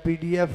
PDF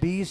20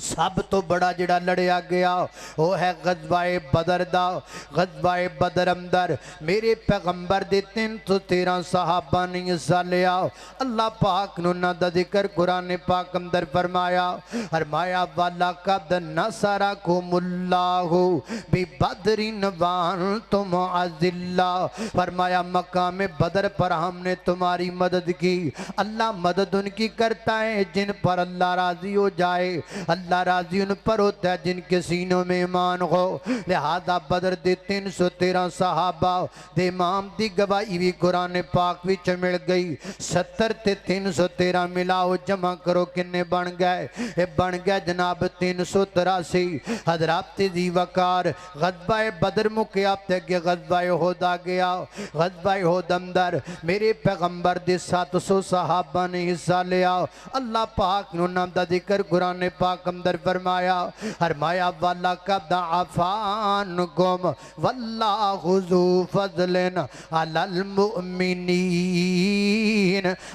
سب تو بڑا جڑا لڑیا گیا وہ ہے غزوہ بدر دا۔ غزوہ بدر اندر میرے پیغمبر دے 313 صحابہ نے حصہ لیا۔ اللہ پاک نے انہاں دا ذکر قرآن پاک اندر فرمایا، فرمایا وَلَقَدْ نَصَرَكُمُ اللَّهُ بِبَدْرٍ وَأَنْتُمْ أَذِلَّةٌ، فرمایا مقام بدر پر ہم نے تمہاری مدد کی۔ اللہ مدد ان کی کرتا ہے جن پر اللہ راضی ہو جائے، اللہ راضی ان پر ہوتا ہے جن کے سینوں میں ایمان ہو۔ لہذا بدر دے 313 صحابہ دے امام دی گواہی بھی قرآن پاک وچ مل گئی۔ 70 تے 313 ملاؤ جمع کرو کنے بن گئے؟ اے بن گئے جناب 383۔ حضرات دی وقار غزوہ بدر مکیا تے کہ غزوہ احد آ گیا۔ غزوہ احد اندر میرے پیغمبر دے 700 صحابہ نے حصہ لیا۔ اللہ پاک نے انہاں دا ذکر قرآن پاک اندر فرمایا، فرمایا وَلَقَدْ عَفَا عَنْكُمْ وَاللَّهُ ذُو فَضْلٍ عَلَى الْمُؤْمِنِينَ۔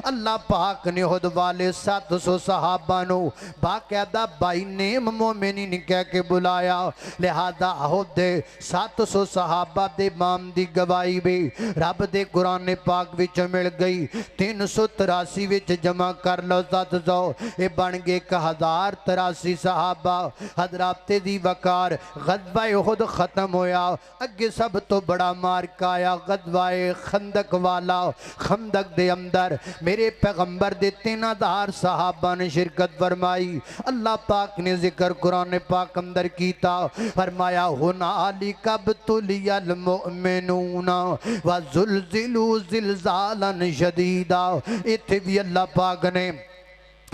اللہ پاک نے احد والے 700 صحابہ نو باقاعدہ بائی نیم مومنین کہہ کے بلایا۔ لہذا احد دے 700 صحابہ دے امام دی گواہی بھی رب دے قرآن پاک وچ مل گئی۔ 383 وچ جمع کر لو 700، اے بن گئے 1083 صحابہ۔ حضرات دی وقار غزوہ احد ختم ہویا، اگے سب تو بڑا مارکہ آیا غزوہ خندق والا۔ خندق دے اندر میرے پیغمبر دے 3000 صحابہ نے شرکت فرمائی۔ اللہ پاک نے ذکر قرآن پاک اندر کیتا، فرمایا هُنَالِكَ ابْتُلِيَ الْمُؤْمِنُونَ وَزُلْزِلُوا زِلْزَالًا شَدِيدًا۔ اتھے بھی اللہ پاک نے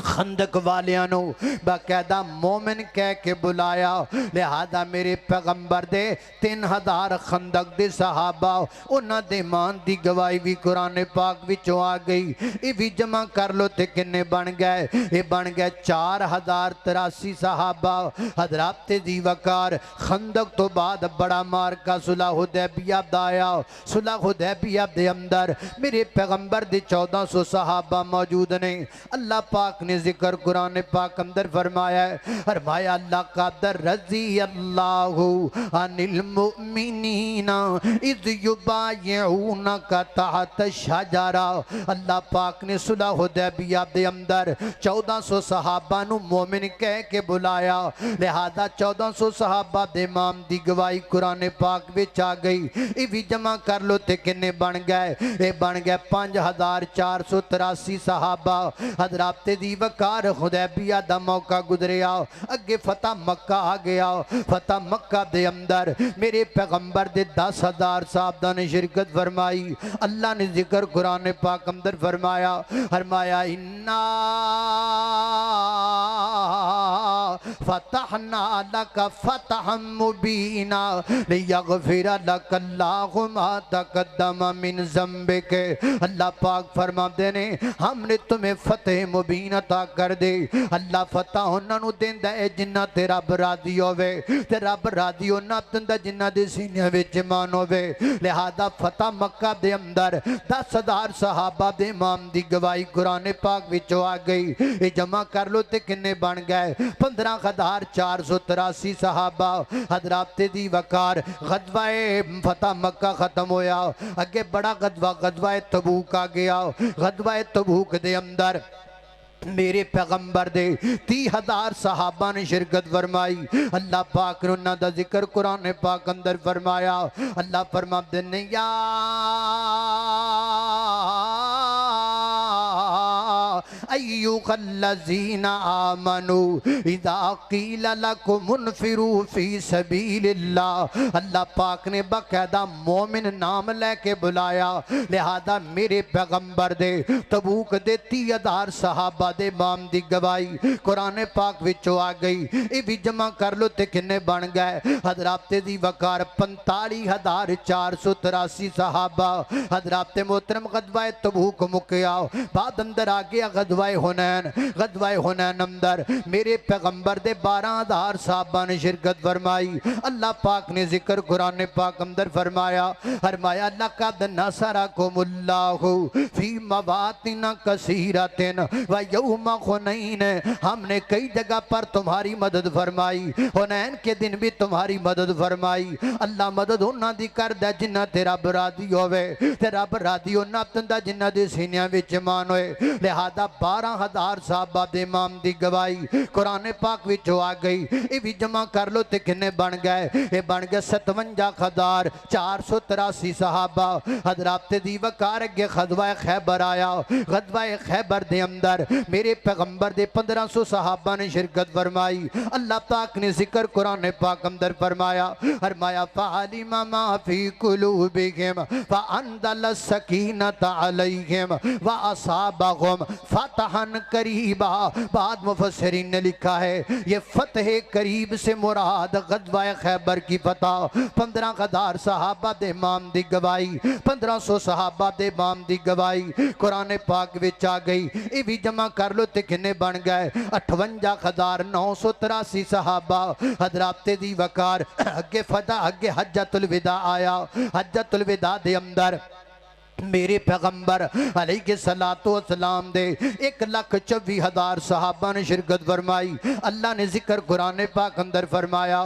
خندق والیانو باقاعدہ مومن کہہ کے بلایا۔ لہذا میرے پیغمبر دے 3000 خندق دے صحابہ انہاں دے مان دی گواہی بھی قرآن پاک وچوں آ گئی۔ یہ بھی جمع کر لو تے کنے بن گئے؟ یہ بن گئے 4083 صحابہ۔ حضرات دی وقار خندق تو بعد بڑا مارکہ صلح حدیبیہ دا آیا۔ صلح حدیبیہ دے اندر میرے پیغمبر دے 1400 صحابہ موجود نے۔ اللہ پاک نے ذکر قرآن پاک اندر فرمایا ہے، فرمایا لَقَدْ رَضِيَ اللَّهُ عَنِ الْمُؤْمِنِينَ اِذْ يُبَايِعُونَكَ تَحْتَ الشَّجَرَةِ۔ اللہ پاک نے صلح حدیبیہ دے اندر 1400 صحابہ نو مومن کہہ کے بلایا۔ لہذا 1400 صحابہ دے امام دی گواہی قرآن پاک وچ آ گئی۔ یہ بھی جمع کر لو تے کنے بن گئے؟ یہ بن گئے 5483 صحابہ۔ حضرات دی وقار حدیبیہ دا موقع گزریا، اگے فتح مکہ آ گیا۔ فتح مکہ دے اندر میرے پیغمبر دے 10,000 صحابہ نے شرکت فرمائی۔ اللہ نے ذکر قرآن پاک اندر فرمایا، فرمایا اِنَّا فَتَحْنَا لَكَ فَتَحًا مُبِينًا لِيَغْفِرَ لَكَ اللَّهُ مَا تَقَدَّمَ مِنْ ذَنبِكَ۔ اللہ پاک فرماتے نے ہم نے تمہیں فتح مبین عطا کر دے۔ اللہ فتح انہاں نو دیندا ہے جنہ تے رب راضی ہوے، تے رب راضی انہاں دیندا جنہ دے سینے وچ ایمان ہوے۔ لہذا فتح مکہ دے اندر 10,000 صحابہ دے امام دی گواہی قرآن پاک وچوں آ گئی۔ یہ جمع کر لو تے کنے بن گئے؟ 15,483 صحابہ۔ حضرات دی وقار غزوہ فتح مکہ ختم ہویا، اگے بڑا غزوہ تبوک آ گیا۔ غزوہ تبوک دے اندر میرے پیغمبر دے 30,000 صحابہ نے شرکت فرمائی۔ اللہ پاک نے انہاں دا ذکر قرآن پاک اندر فرمایا۔ اللہ فرماتے ہیں یا ایھا الذین آمنوا اذا قیل لکم انفروا فی سبیل اللہ۔ اللہ پاک نے باقاعدہ مومن نام لے کے بلایا۔ لہذا میرے پیغمبر دے تبوک دے 30,000 صحابہ دے امام دی گواہی قرآن پاک وچوں آ گئی۔ یہ بھی جمع کر لو تے کنے بن گئے؟ حضرات دی وقار 45,483 صحابہ۔ حضرات محترم غزوہ تبوک مکیا، بعد اندر آ گیا غزوہ غزوہ حنین اندر میرے پیغمبر دے 12,000 صحابہ نے شرکت فرمائی. اللہ پاک نے ذکر قرآن پاک اندر فرمایا لَقَدْ نَصَرَكُمُ اللَّهُ فِي مَوَاطِنَ كَثِيرَةٍ وَيَوْمَ حُنَيْنٍ. ہم نے کئی جگہ پر تمہاری مدد فرمائی, حنین کے دن بھی تمہاری مدد فرمائی. اللہ مدد انہاں دی کر دے جنہ تے رب راضی ہوئے, تے رب راضی انہاں تندہ جنہ دے سینیاں وچ ایمان ہوئے. لہذا 12,000 صحابہ دے امام دی گواہی قرآن پاک وچ آ گئی. یہ بھی جمع کر لو تے کنے بن گئے, یہ بن گئے 57,483 صحابہ. حضرات دی وقار اگے غزوہ خیبر آیا. غزوہ خیبر دے اندر میرے پیغمبر دے 1500 صحابہ نے شرکت فرمائی. اللہ پاک نے ذکر قرآن پاک اندر فرمایا فَعَلِمَ مَا فِي قُلُوبِهِمْ فَأَنزَلَ السَّكِينَةَ عَلَيْهِمْ وَأَصَابَهُمْ فَتْحًا قَرِيبًا. بعد مفسرین نے لکھا ہے یہ فتح قریب سے مراد غزوہ خیبر کی فتح. 15,000 صحابہ دے امام دی گواہی, 1500 صحابہ دے امام دی گواہی قرآن پاک وچ آ گئی. یہ بھی جمع کر لو تے کنے بن گئے 58,983 صحابہ. حضرات دی وقار اگے فتح اگے حجۃ الوداع آیا. حجۃ الوداع دے اندر میرے پیغمبر علیہ السلام دے 1,24,000 صحابہ نے شرکت فرمائی. اللہ نے ذکر قرآن پاک اندر فرمایا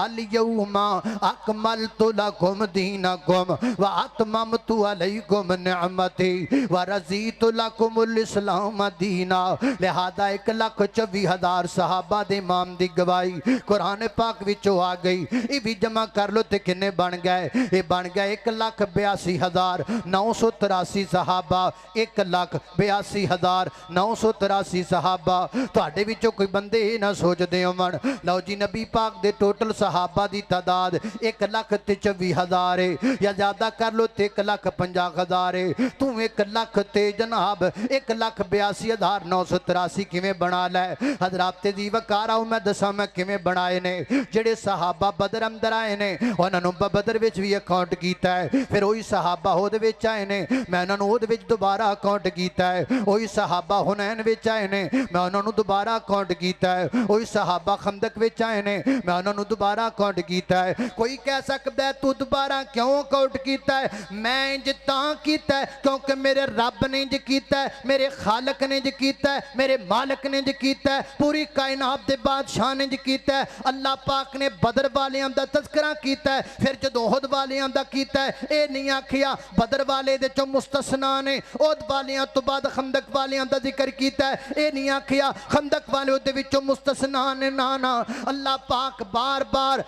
الیوم اکملت لکم دینکم واتممت علیکم نعمتی ورضیت لکم الاسلام دینا. لہذا 1,24,000 صحابہ دے امام دی گواہی قرآن پاک وچوں آ گئی. یہ بھی جمع کر لو تے کنے بن گئے, یہ بن گئے 1,82,983 صحابہ. 1,82,983 صحابہ. تو آڑے وچوں کوئی بندے نہ سوچ دے امن لو جی نبی پاک دے ٹوٹل صحابہ دی تعداد 1,23,000 ہے, یا زیادہ کر لو تے 1,50,000 ہے. تو 1,00,000 تے جناب 1,82,983 کیویں بنا لے. حضرات دی وقار آؤ میں دساں میں کیویں بنائے نے. جڑے صحابہ بدر اندر آئے نے انہاں نوں بدر وچ بھی اکاؤنٹ کیتا ہے, پھر وہی صحابہ ہود وچ آئے نے میں انہاں نوں ہود وچ دوبارہ اکاؤنٹ کیتا ہے. وہی صحابہ حنین وچ آئے نے میں انہاں نوں دوبارہ اکاؤنٹ کیتا ہے. وہی صحابہ خندق وچ آئے نے میں انہاں نوں دوبارہ اکاؤنٹ کیتا ہے. کوئی کہہ سکدا ہے تو دوبارہ کیوں اکاؤنٹ کیتا ہے؟ میں انج تاں کیتا ہے کیونکہ میرے رب نے انج کیتا ہے, میرے خالق نے انج کیتا ہے, میرے مالک نے انج کیتا ہے, پوری کائنات دے بادشاہ نے انج کیتا ہے. اللہ پاک نے بدر والیاں دا تذکرہ کیتا ہے, پھر جدوں احد والیاں دا کیتا ہے. اے نہیں آکھیا بدر والے دے چوں مستثنا نے, احد والیاں تو بعد خندق والیاں دا ذکر کیتا ہے. اے نہیں آکھیا خندق والے دے وچوں مستثنا نے, نانا. اللہ پاک بار بار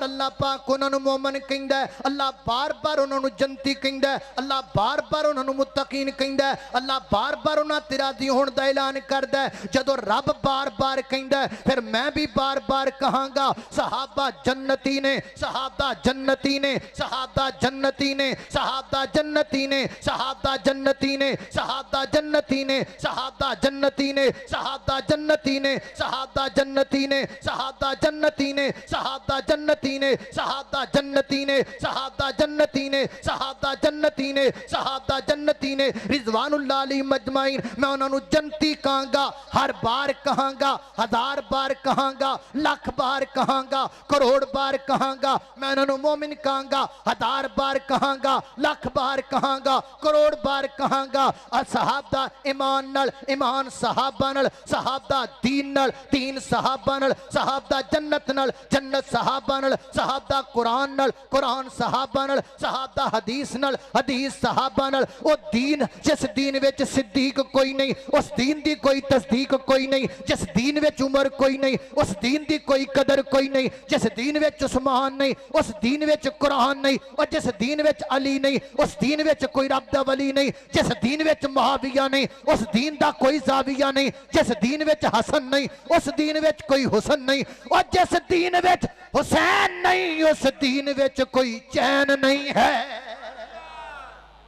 اللہ پاک انہاں نوں مومن کہندا ہے, اللہ بار بار انہاں نوں جنتی کہندا ہے, اللہ بار بار انہاں نوں متقین کہندا ہے, اللہ بار بار انہاں تے راضی ہون دا اعلان کردا ہے. جدوں رب بار بار کہندا ہے پھر میں بھی بار بار کہاں گا صحابہ جنتی نے, صحابہ جنتی نے, صحابہ جنتی نے, صحابہ جنتی نے, صحابہ جنتی نے, صحابہ جنتی نے, صحابہ جنتی نے, صحابہ جنتی نے, صحابہ جنتی نے, صحابہ جنتی نے, صحابہ جنتی نے, صحابہ جنتی نے, صحابہ جنتی نے, صحابہ جنتی نے, صحابہ جنتی نے رضوان اللہ علیہ مجمعین. میں انہاں نوں جنتی کہاں گا, ہر بار کہاں گا, 1000 بار کہاں گا, 1,00,000 بار کہاں گا, کروڑ بار کہاں گا. میں انہاں نوں مومن کہاں گا, 1000 بار کہاں گا, 1,00,000 بار کہاں گا, کروڑ بار کہاں گا. صحابہ ایمان نال ایمان, صحابہ نال صحابہ دین نال دین, صحابہ نال صحابہ جنت نال جنت, صحابہ نال صحابہ قرآن نال قرآن, صحابہ نال صحابہ حدیث نال حدیث, صحابہ نال او دین جس دین وچ صدیق کوئی نہیں, اس دین دی کوئی تصدیق کوئی نہیں, جس دین وچ عمر کوئی نہیں, اس دین دی کوئی قدر کوئی نہیں, جس دین وچ عثمان نہیں, اس دین وچ قرآن نہیں, اور جس دین وچ علی نہیں, اس دین وچ کوئی رب دا ولی نہیں, جس دین وچ معاویہ نہیں, اس دین دا کوئی زاویہ نہیں, جس دین وچ حسن نہیں, اس دین وچ کوئی حسن نہیں, اور جس دین وچ حسین نہیں, اس دین وچ کوئی چین نہیں ہے.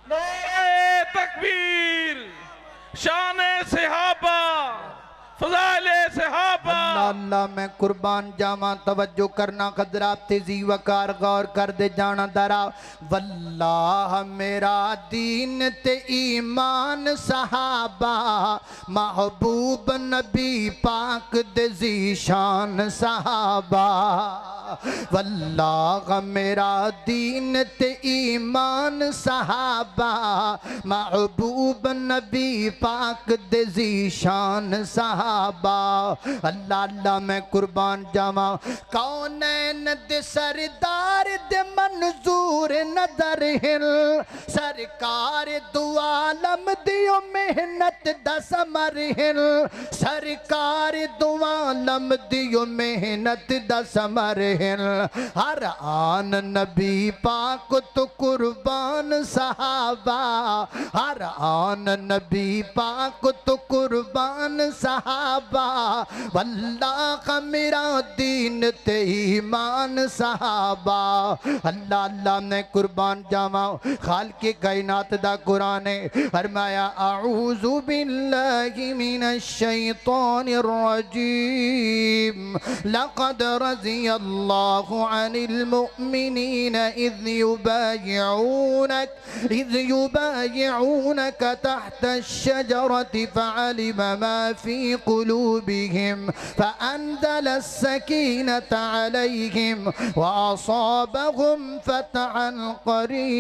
نعرہ تکبیر, شان صحابہ, فضائل صحابہ, اللہ میں قربان جاواں توجہ کرنا حضرات تیزی وقار غور کر دے جانا درا واللہ میرا دین تے ایمان صحابہ محبوب نبی پاک دے ذیشان صحابہ واللہ میرا دین تے ایمان صحابہ محبوب نبی پاک دے ذیشان صحابہ اللہ اللہ میں قربان جاواں کونین دے سردار دے منظور نظر ہل سرکار دو عالم دیو محنت دا سمر ہل سرکار دو عالم دیو محنت دا سمر ہل ہر آن نبی پاک تو قربان صحابہ ہر آن نبی پاک تو قربان صحابہ واللہ میرا دین تے ایمان صحابہ اللہ اللہ نے قربان جاواں خالق کائنات دا قرآن فرمایا اعوذ باللہ من الشیطان الرجیم لقد رضی اللہ عن المؤمنین اذ یبایعونک تحت الشجرة فعلم ما في قلوبهم فأنزل السكينة عليهم وأصابهم فتحا قريبا